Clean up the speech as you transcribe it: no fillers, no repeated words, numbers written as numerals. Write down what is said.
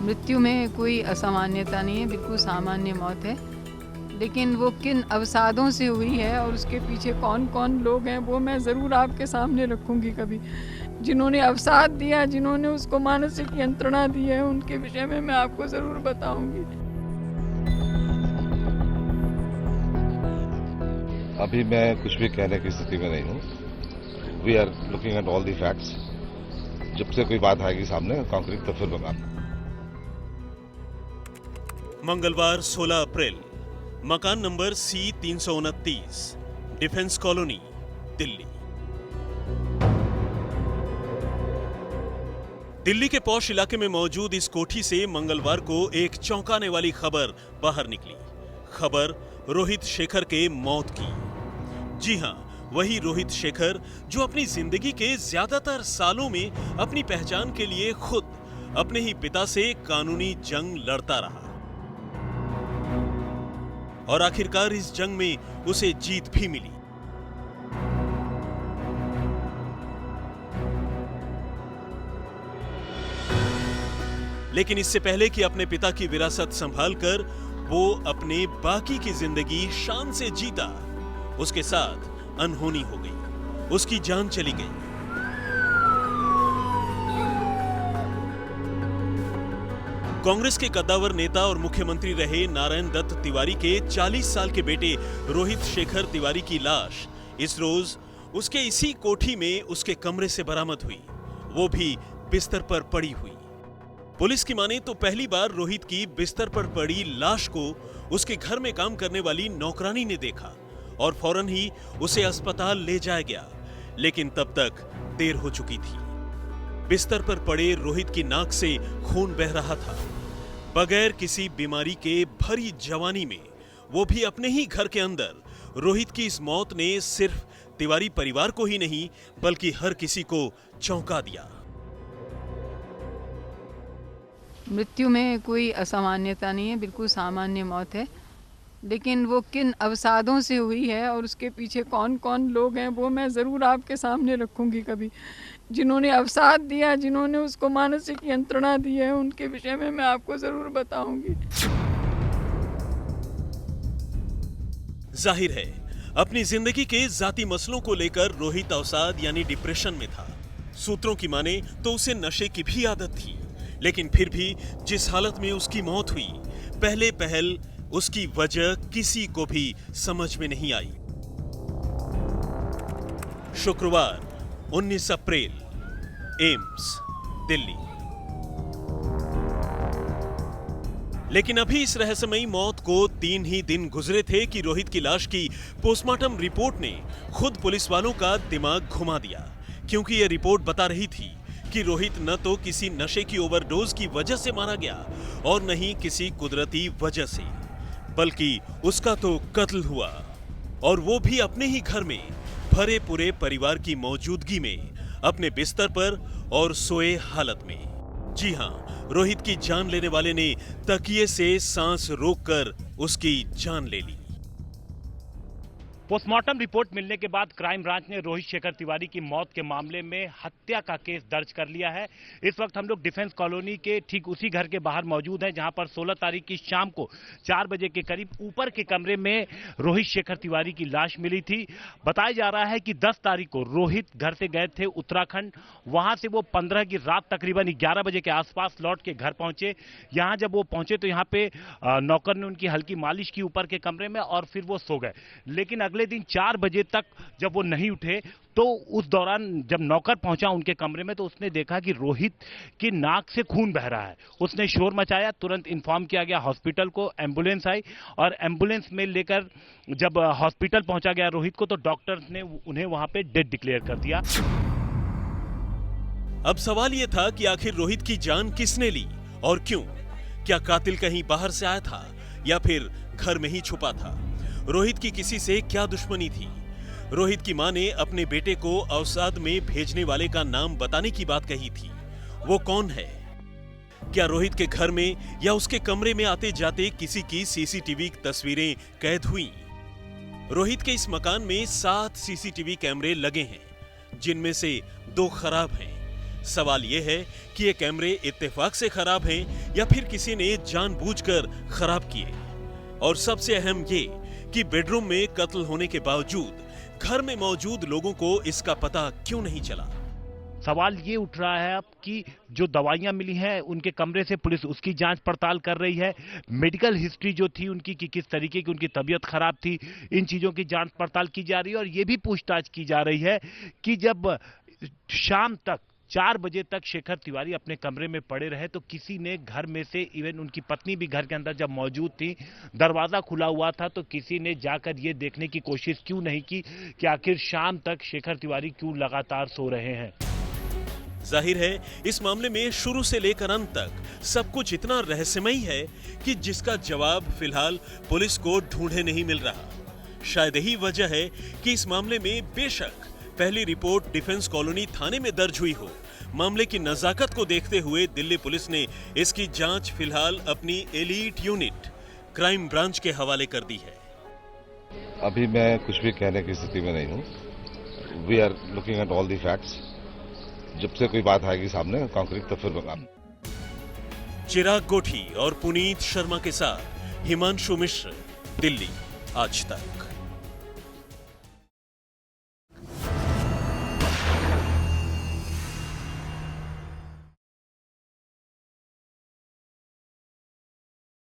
मृत्यु में कोई असामान्यता नहीं है, बिल्कुल सामान्य मौत है। लेकिन वो किन अवसादों से हुई है और उसके पीछे कौन-कौन लोग हैं, वो मैं ज़रूर आपके सामने रखूँगी कभी। जिन्होंने अवसाद दिया, जिन्होंने उसको मानसिक यंत्रणा दी है, उनके विषय में मैं आपको ज़रूर बताऊँगी। अभी मैं कुछ भी कहने की स्थिति में नहीं हूँ। We are looking at all the facts. जब से कोई बात आएगी सामने कॉन्क्रीट तो फिर बताना। मंगलवार 16 अप्रैल, मकान number C 329, defence colony, Delhi. Delhi के पॉश इलाके में मौजूद इस कोठी से मंगलवार को एक चौंकाने वाली खबर बाहर निकली। खबर रोहित शेखर के मौत की। जी हां, वही रोहित शेखर जो अपनी जिंदगी के ज्यादातर सालों में अपनी पहचान के लिए खुद अपने ही पिता से कानूनी जंग लड़ता रहा और आखिरकार इस जंग में उसे जीत भी मिली। लेकिन इससे पहले कि अपने पिता की विरासत संभालकर वो अपने बाकी की जिंदगी शान से जीता, उसके साथ अनहोनी हो गई, उसकी जान चली गई। कांग्रेस के कद्दावर नेता और मुख्यमंत्री रहे नारायण दत्त तिवारी के 40 साल के बेटे रोहित शेखर तिवारी की लाश इस रोज उसके इसी कोठी में उसके कमरे से बरामद हुई, वो भी बिस्तर पर पड़ी हुई। पुलिस की माने तो पहली बार रोहित की बिस्तर पर पड़ी लाश को उसके घर में काम करने वाली नौकरानी ने देखा और फौरन ही उसे अस्पताल ले जाया गया, लेकिन तब तक देर हो चुकी थी। बिस्तर पर पड़े रोहित की नाक से खून बह रहा था। बगैर किसी बीमारी के भरी जवानी में, वो भी अपने ही घर के अंदर, रोहित की इस मौत ने सिर्फ तिवारी परिवार को ही नहीं बल्कि हर किसी को चौंका दिया। मृत्यु में कोई असामान्यता नहीं है, बिल्कुल सामान्य मौत है। लेकिन वो किन अवसादों से हुई है और उसके पीछे कौन-कौन लोग हैं, वो मैं ज़रूर आपके सामने रखूँगी कभी। जिन्होंने अवसाद दिया, जिन्होंने उसको मानसिक यंत्रणा दी है, उनके विषय में मैं आपको ज़रूर बताऊँगी। जाहिर है, अपनी जिंदगी के जाती मसलों को लेकर रोहित अवसाद यानी डिप्रेशन में था। सूत्रों की माने तो उसे नशे की भी आदत थी, लेकिन फिर भी जिस हालत में उसकी मौत हुई, पहले पहल उसकी वजह किसी को भी समझ में नहीं आई। शुक्रवार 19 अप्रैल, एम्स, दिल्ली। लेकिन अभी इस रहस्यमयी मौत को 3 ही दिन गुजरे थे कि रोहित की लाश की पोस्टमार्टम रिपोर्ट ने खुद पुलिस वालों का दिमाग घुमा दिया, क्योंकि यह रिपोर्ट बता रही थी कि रोहित न तो किसी नशे की ओवरडोज की वजह से मारा गया और न ही किसी कुदरती वजह से, बल्कि उसका तो कत्ल हुआ, और वो भी अपने ही घर में भरे पूरे परिवार की मौजूदगी में, अपने बिस्तर पर और सोए हालत में। जी हां, रोहित की जान लेने वाले ने तकिए से सांस रोककर उसकी जान ले ली। पोस्टमार्टम रिपोर्ट मिलने के बाद क्राइम ब्रांच ने रोहित शेखर तिवारी की मौत के मामले में हत्या का केस दर्ज कर लिया है। इस वक्त हम लोग डिफेंस कॉलोनी के ठीक उसी घर के बाहर मौजूद हैं, जहां पर 16 तारीख की शाम को 4 बजे के करीब ऊपर के कमरे में रोहित शेखर तिवारी की लाश मिली थी। बताया जा रहा है कि 10 तारीख को रोहित घर से गए थे उत्तराखंड, वहां से वो 15 की रात तकरीबन 11 बजे के आसपास लौट के घर पहुंचे। यहां जब वो पहुंचे तो यहाँ पे नौकर ने उनकी हल्की मालिश की ऊपर के कमरे में और फिर वो सो गए। लेकिन अगले दिन 4 बजे तक जब वो नहीं उठे तो उस दौरान जब नौकर पहुंचा उनके कमरे में तो उसने देखा कि रोहित की नाक से खून बह रहा है। उसने शोर मचाया, तुरंत इन्फॉर्म किया गया हॉस्पिटल को, एम्बुलेंस आई और एम्बुलेंस में लेकर जब हॉस्पिटल पहुंचा गया रोहित को तो डॉक्टर्स ने उन्हें वहां पे डेड डिक्लेयर कर दिया। अब सवाल यह था कि आखिर रोहित की जान किसने ली और क्यों? क्या कातिल कहीं बाहर से आया था या फिर घर में ही छुपा था? रोहित की किसी से क्या दुश्मनी थी? रोहित की मां ने अपने बेटे को अवसाद में भेजने वाले का नाम बताने की बात कही थी। वो कौन है? क्या रोहित के घर में या उसके कमरे में आते जाते किसी की सीसीटीवी तस्वीरें कैद हुई? रोहित के इस मकान में 7 सीसीटीवी कैमरे लगे हैं, जिनमें से 2 खराब हैं। सवाल यह है कि ये कैमरे इत्तेफाक से खराब हैं या फिर किसी ने जानबूझकर खराब किए। और सबसे अहम ये कि बेडरूम में कत्ल होने के बावजूद घर में मौजूद लोगों को इसका पता क्यों नहीं चला। सवाल ये उठ रहा है अब कि जो दवाइयां मिली हैं उनके कमरे से पुलिस उसकी जांच पड़ताल कर रही है। मेडिकल हिस्ट्री जो थी उनकी कि किस तरीके की उनकी तबीयत खराब थी, इन चीजों की जांच पड़ताल की जा रही है। और ये भी पूछताछ की जा रही है कि जब शाम तक 4 बजे तक शेखर तिवारी अपने कमरे में पड़े रहे तो किसी ने घर में से, इवन उनकी पत्नी भी घर के अंदर जब मौजूद थी, दरवाजा खुला हुआ था, तो किसी ने जाकर यह देखने की कोशिश क्यों नहीं की कि आखिर शाम तक शेखर तिवारी क्यों लगातार सो रहे हैं। जाहिर है इस मामले में शुरू से लेकर अंत तक सब कुछ इतना रहस्यमयी है कि जिसका जवाब फिलहाल पुलिस को ढूंढे नहीं मिल रहा। शायद यही वजह है कि इस मामले में बेशक पहली रिपोर्ट डिफेंस कॉलोनी थाने में दर्ज हुई हो, मामले की नजाकत को देखते हुए दिल्ली पुलिस ने इसकी जांच फिलहाल अपनी एलीट यूनिट क्राइम ब्रांच के हवाले कर दी है। अभी मैं कुछ भी कहने की स्थिति में नहीं हूँ। We are looking at all the facts. जब से कोई बात आएगी सामने कॉन्क्रीट तो फिर चिराग गोठी और पुनीत शर्मा के साथ हिमांशु मिश्र, दिल्ली आज तक।